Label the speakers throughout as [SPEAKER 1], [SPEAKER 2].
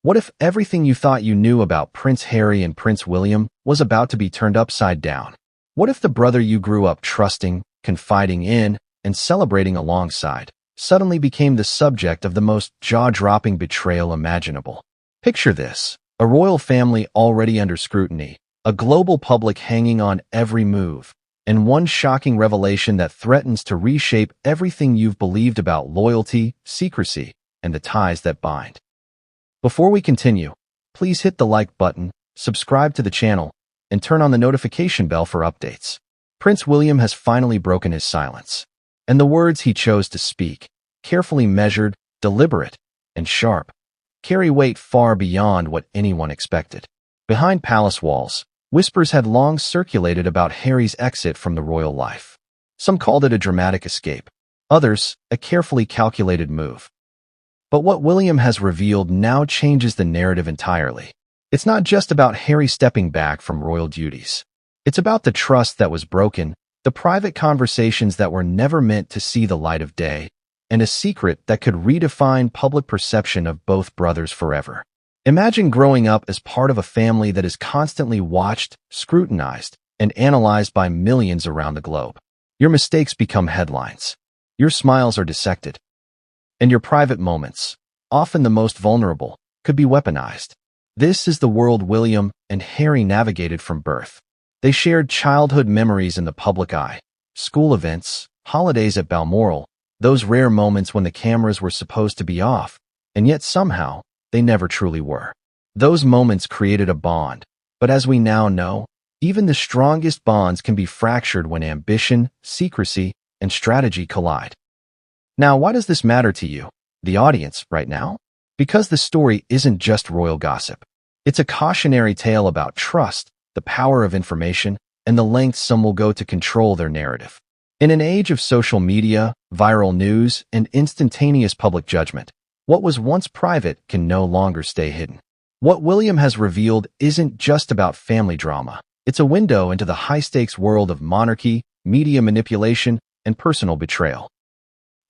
[SPEAKER 1] What if everything you thought you knew about Prince Harry and Prince William was about to be turned upside down? What if the brother you grew up trusting, confiding in, and celebrating alongside suddenly became the subject of the most jaw-dropping betrayal imaginable? Picture this: a royal family already under scrutiny, a global public hanging on every move, and one shocking revelation that threatens to reshape everything you've believed about loyalty, secrecy, and the ties that bind. Before we continue, please hit the like button, subscribe to the channel, and turn on the notification bell for updates. Prince William has finally broken his silence, and the words he chose to speak, carefully measured, deliberate, and sharp, carry weight far beyond what anyone expected. Behind palace walls, whispers had long circulated about Harry's exit from the royal life. Some called it a dramatic escape, others a carefully calculated move. But what William has revealed now changes the narrative entirely. It's not just about Harry stepping back from royal duties. It's about the trust that was broken, the private conversations that were never meant to see the light of day, and a secret that could redefine public perception of both brothers forever. Imagine growing up as part of a family that is constantly watched, scrutinized, and analyzed by millions around the globe. Your mistakes become headlines. Your smiles are dissected. And your private moments, often the most vulnerable, could be weaponized. This is the world William and Harry navigated from birth. They shared childhood memories in the public eye, school events, holidays at Balmoral, those rare moments when the cameras were supposed to be off, and yet somehow, they never truly were. Those moments created a bond, but as we now know, even the strongest bonds can be fractured when ambition, secrecy, and strategy collide. Now, why does this matter to you, the audience, right now? Because the story isn't just royal gossip. It's a cautionary tale about trust, the power of information, and the lengths some will go to control their narrative. In an age of social media, viral news, and instantaneous public judgment, what was once private can no longer stay hidden. What William has revealed isn't just about family drama. It's a window into the high-stakes world of monarchy, media manipulation, and personal betrayal.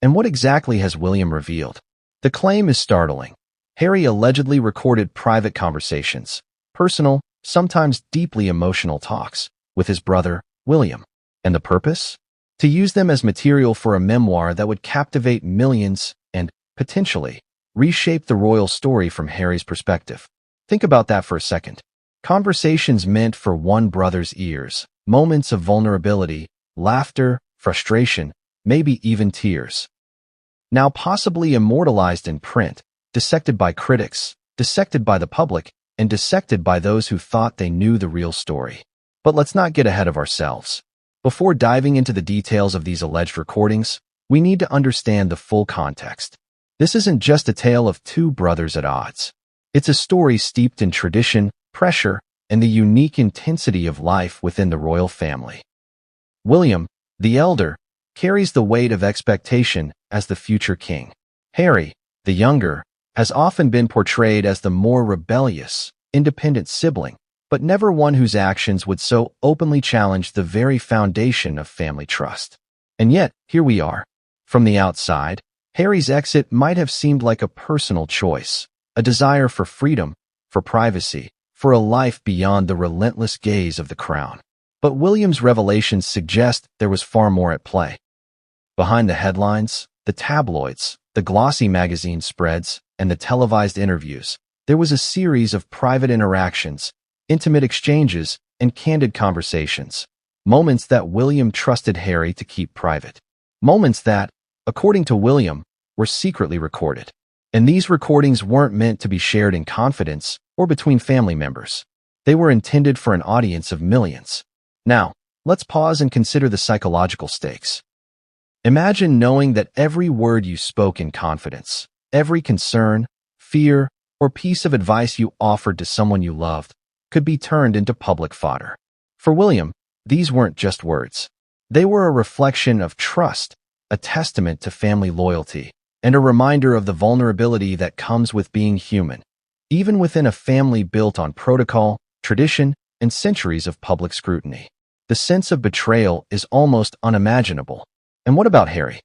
[SPEAKER 1] And what exactly has William revealed? The claim is startling. Harry allegedly recorded private conversations, personal, sometimes deeply emotional talks, with his brother, William. And the purpose? To use them as material for a memoir that would captivate millions and, potentially, reshape the royal story from Harry's perspective. Think about that for a second. Conversations meant for one brother's ears, moments of vulnerability, laughter, frustration, maybe even tears. Now possibly immortalized in print, dissected by critics, dissected by the public, and dissected by those who thought they knew the real story. But let's not get ahead of ourselves. Before diving into the details of these alleged recordings, we need to understand the full context. This isn't just a tale of two brothers at odds. It's a story steeped in tradition, pressure, and the unique intensity of life within the royal family. William, the elder, carries the weight of expectation as the future king. Harry, the younger, has often been portrayed as the more rebellious, independent sibling, but never one whose actions would so openly challenge the very foundation of family trust. And yet, here we are. From the outside, Harry's exit might have seemed like a personal choice, a desire for freedom, for privacy, for a life beyond the relentless gaze of the crown. But William's revelations suggest there was far more at play. Behind the headlines, the tabloids, the glossy magazine spreads, and the televised interviews, there was a series of private interactions, intimate exchanges, and candid conversations. Moments that William trusted Harry to keep private. Moments that, according to William, were secretly recorded. And these recordings weren't meant to be shared in confidence or between family members. They were intended for an audience of millions. Now, let's pause and consider the psychological stakes. Imagine knowing that every word you spoke in confidence, every concern, fear, or piece of advice you offered to someone you loved could be turned into public fodder. For William, these weren't just words. They were a reflection of trust, a testament to family loyalty, and a reminder of the vulnerability that comes with being human, even within a family built on protocol, tradition, and centuries of public scrutiny. The sense of betrayal is almost unimaginable. And what about Harry?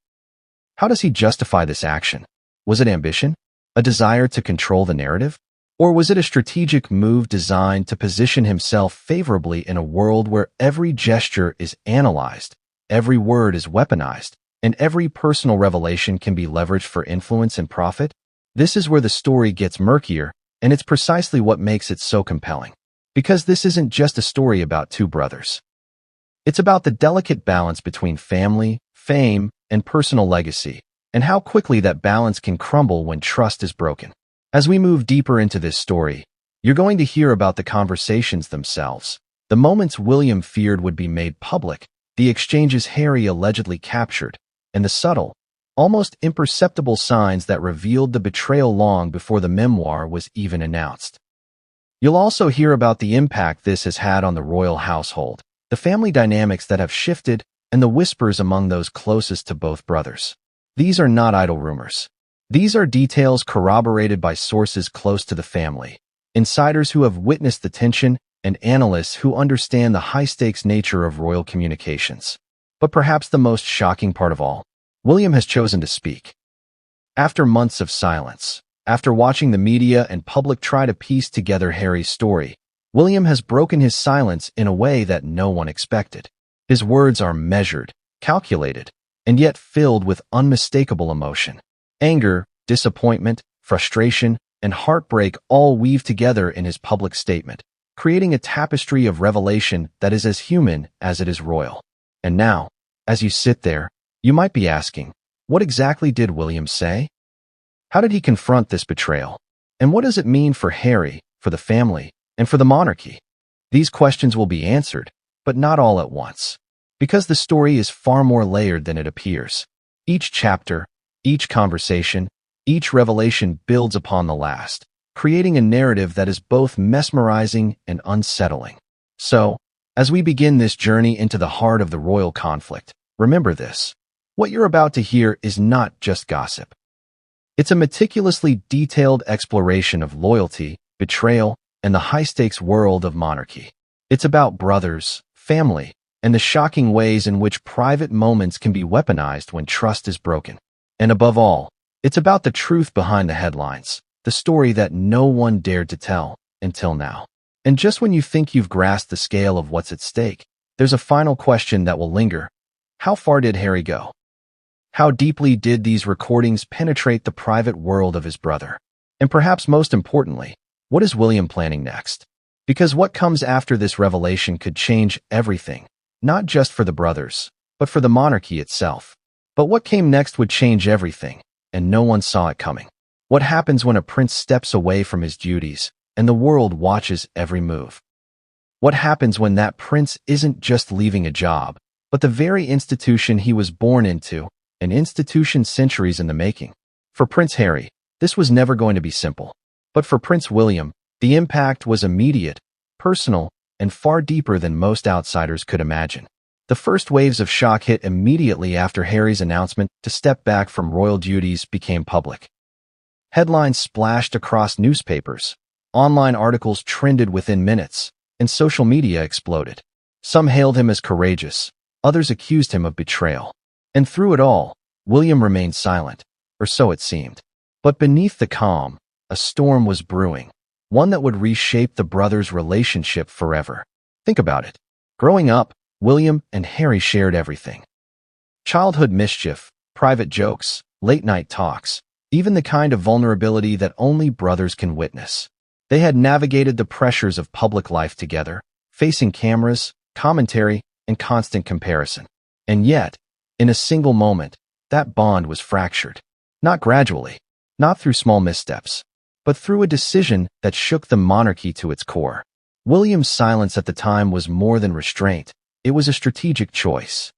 [SPEAKER 1] How does he justify this action? Was it ambition? A desire to control the narrative? Or was it a strategic move designed to position himself favorably in a world where every gesture is analyzed, every word is weaponized, and every personal revelation can be leveraged for influence and profit? This is where the story gets murkier, and it's precisely what makes it so compelling. Because this isn't just a story about two brothers. It's about the delicate balance between family, fame, and personal legacy, and how quickly that balance can crumble when trust is broken. As we move deeper into this story, you're going to hear about the conversations themselves, the moments William feared would be made public, the exchanges Harry allegedly captured, and the subtle, almost imperceptible signs that revealed the betrayal long before the memoir was even announced. You'll also hear about the impact this has had on the royal household, the family dynamics that have shifted, and the whispers among those closest to both brothers. These are not idle rumors. These are details corroborated by sources close to the family, insiders who have witnessed the tension, and analysts who understand the high-stakes nature of royal communications. But perhaps the most shocking part of all, William has chosen to speak. After months of silence, after watching the media and public try to piece together Harry's story, William has broken his silence in a way that no one expected. His words are measured, calculated, and yet filled with unmistakable emotion. Anger, disappointment, frustration, and heartbreak all weave together in his public statement, creating a tapestry of revelation that is as human as it is royal. And now, as you sit there, you might be asking, what exactly did William say? How did he confront this betrayal? And what does it mean for Harry, for the family, and for the monarchy? These questions will be answered, but not all at once. Because the story is far more layered than it appears. Each chapter, each conversation, each revelation builds upon the last, creating a narrative that is both mesmerizing and unsettling. So, as we begin this journey into the heart of the royal conflict, remember this. What you're about to hear is not just gossip. It's a meticulously detailed exploration of loyalty, betrayal, and the high-stakes world of monarchy. It's about brothers, family, and the shocking ways in which private moments can be weaponized when trust is broken. And above all, it's about the truth behind the headlines, the story that no one dared to tell until now. And just when you think you've grasped the scale of what's at stake, there's a final question that will linger. How far did Harry go? How deeply did these recordings penetrate the private world of his brother? And perhaps most importantly, what is William planning next? Because what comes after this revelation could change everything, not just for the brothers, but for the monarchy itself. But what came next would change everything, and no one saw it coming. What happens when a prince steps away from his duties, and the world watches every move? What happens when that prince isn't just leaving a job, but the very institution he was born into, an institution centuries in the making? For Prince Harry, this was never going to be simple. But for Prince William, the impact was immediate, personal, and far deeper than most outsiders could imagine. The first waves of shock hit immediately after Harry's announcement to step back from royal duties became public. Headlines splashed across newspapers, online articles trended within minutes, and social media exploded. Some hailed him as courageous, others accused him of betrayal. And through it all, William remained silent, or so it seemed. But beneath the calm, a storm was brewing, one that would reshape the brothers' relationship forever. Think about it. Growing up, William and Harry shared everything. Childhood mischief, private jokes, late-night talks, even the kind of vulnerability that only brothers can witness. They had navigated the pressures of public life together, facing cameras, commentary, and constant comparison. And yet, in a single moment, that bond was fractured. Not gradually, not through small missteps, but through a decision that shook the monarchy to its core. William's silence at the time was more than restraint. It was a strategic choice.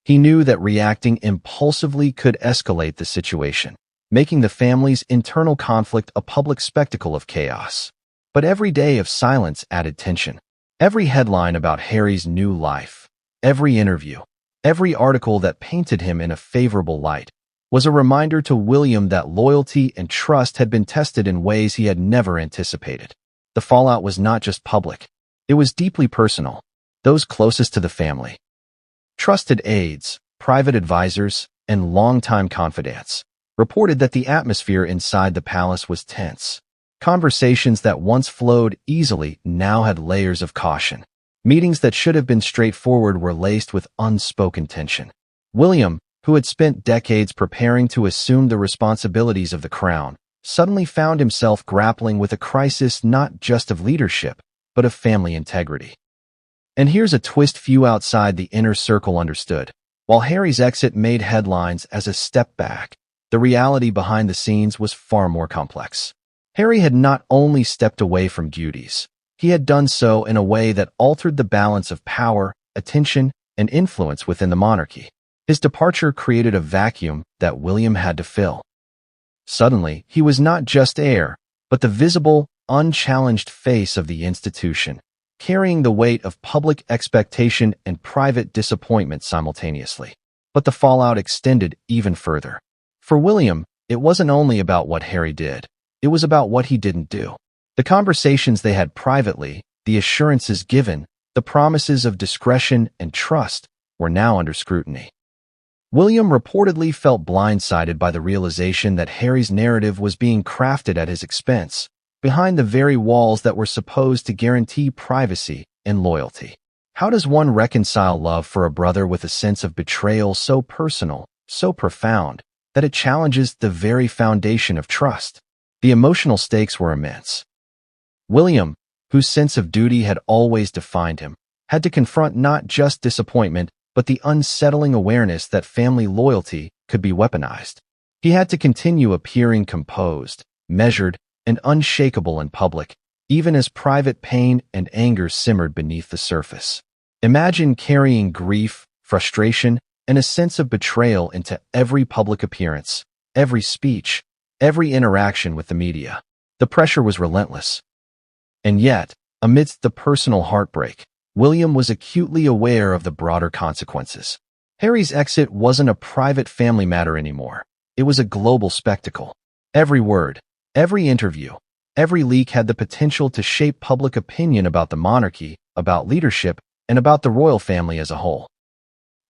[SPEAKER 1] He knew that reacting impulsively could escalate the situation, making the family's internal conflict a public spectacle of chaos. But every day of silence added tension. Every headline about Harry's new life, every interview, every article that painted him in a favorable light, was a reminder to William that loyalty and trust had been tested in ways he had never anticipated. The fallout was not just public. It was deeply personal. Those closest to the family, trusted aides, private advisors, and longtime confidants, reported that the atmosphere inside the palace was tense. Conversations that once flowed easily now had layers of caution. Meetings that should have been straightforward were laced with unspoken tension. William, who had spent decades preparing to assume the responsibilities of the crown, suddenly found himself grappling with a crisis not just of leadership, but of family integrity. And here's a twist few outside the inner circle understood. While Harry's exit made headlines as a step back, the reality behind the scenes was far more complex. Harry had not only stepped away from duties, he had done so in a way that altered the balance of power, attention, and influence within the monarchy. His departure created a vacuum that William had to fill. Suddenly, he was not just heir, but the visible, unchallenged face of the institution, carrying the weight of public expectation and private disappointment simultaneously. But the fallout extended even further. For William, it wasn't only about what Harry did. It was about what he didn't do. The conversations they had privately, the assurances given, the promises of discretion and trust were now under scrutiny. William reportedly felt blindsided by the realization that Harry's narrative was being crafted at his expense, behind the very walls that were supposed to guarantee privacy and loyalty. How does one reconcile love for a brother with a sense of betrayal so personal, so profound, that it challenges the very foundation of trust? The emotional stakes were immense. William, whose sense of duty had always defined him, had to confront not just disappointment, but the unsettling awareness that family loyalty could be weaponized. He had to continue appearing composed, measured, and unshakable in public, even as private pain and anger simmered beneath the surface. Imagine carrying grief, frustration, and a sense of betrayal into every public appearance, every speech, every interaction with the media. The pressure was relentless. And yet, amidst the personal heartbreak, William was acutely aware of the broader consequences. Harry's exit wasn't a private family matter anymore. It was a global spectacle. Every word, every interview, every leak had the potential to shape public opinion about the monarchy, about leadership, and about the royal family as a whole.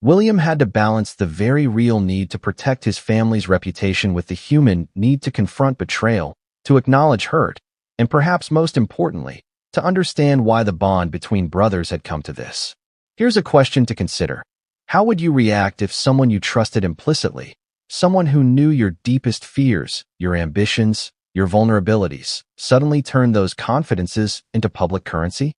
[SPEAKER 1] William had to balance the very real need to protect his family's reputation with the human need to confront betrayal, to acknowledge hurt, and perhaps most importantly, to understand why the bond between brothers had come to this. Here's a question to consider. How would you react if someone you trusted implicitly, someone who knew your deepest fears, your ambitions, your vulnerabilities, suddenly turned those confidences into public currency?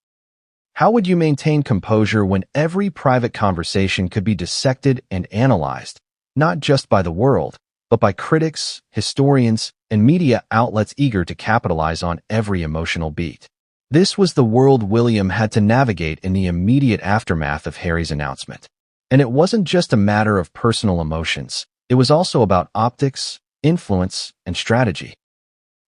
[SPEAKER 1] How would you maintain composure when every private conversation could be dissected and analyzed, not just by the world, but by critics, historians, and media outlets eager to capitalize on every emotional beat? This was the world William had to navigate in the immediate aftermath of Harry's announcement. And it wasn't just a matter of personal emotions. It was also about optics, influence, and strategy.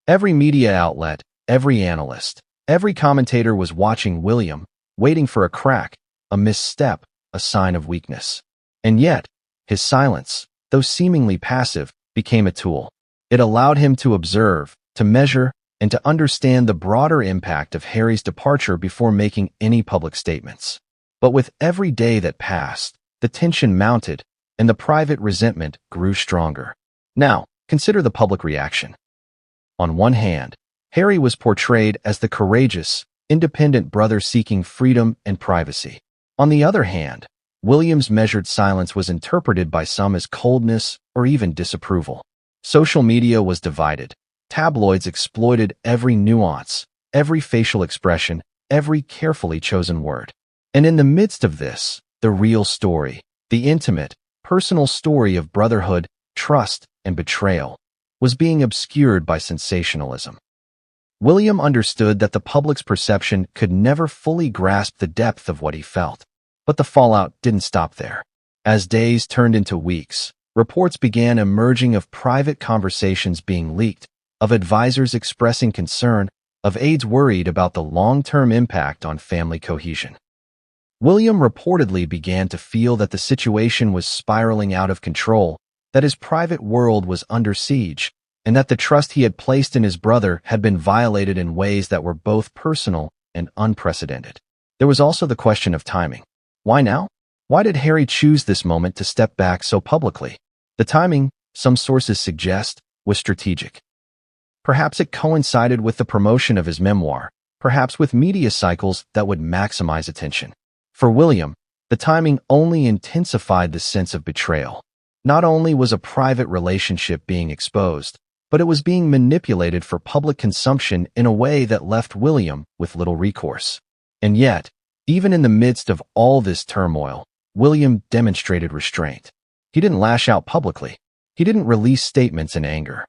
[SPEAKER 1] Every media outlet, every analyst, every commentator was watching William, waiting for a crack, a misstep, a sign of weakness. And yet, his silence, though seemingly passive, became a tool. It allowed him to observe, to measure, and to understand the broader impact of Harry's departure before making any public statements. But with every day that passed, the tension mounted, and the private resentment grew stronger. Now, consider the public reaction. On one hand, Harry was portrayed as the courageous, independent brother seeking freedom and privacy. On the other hand, William's measured silence was interpreted by some as coldness or even disapproval. Social media was divided. Tabloids exploited every nuance, every facial expression, every carefully chosen word. And in the midst of this, the real story, the intimate, personal story of brotherhood, trust, and betrayal, was being obscured by sensationalism. William understood that the public's perception could never fully grasp the depth of what he felt. But the fallout didn't stop there. As days turned into weeks, reports began emerging of private conversations being leaked, of advisors expressing concern, of aides worried about the long-term impact on family cohesion. William reportedly began to feel that the situation was spiraling out of control, that his private world was under siege, and that the trust he had placed in his brother had been violated in ways that were both personal and unprecedented. There was also the question of timing. Why now? Why did Harry choose this moment to step back so publicly? The timing, some sources suggest, was strategic. Perhaps it coincided with the promotion of his memoir, perhaps with media cycles that would maximize attention. For William, the timing only intensified the sense of betrayal. Not only was a private relationship being exposed, but it was being manipulated for public consumption in a way that left William with little recourse. And yet, even in the midst of all this turmoil, William demonstrated restraint. He didn't lash out publicly. He didn't release statements in anger.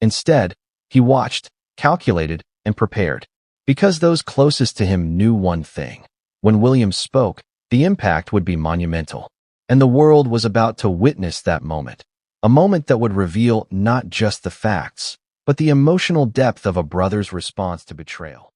[SPEAKER 1] Instead, he watched, calculated, and prepared. Because those closest to him knew one thing. When William spoke, the impact would be monumental. And the world was about to witness that moment. A moment that would reveal not just the facts, but the emotional depth of a brother's response to betrayal.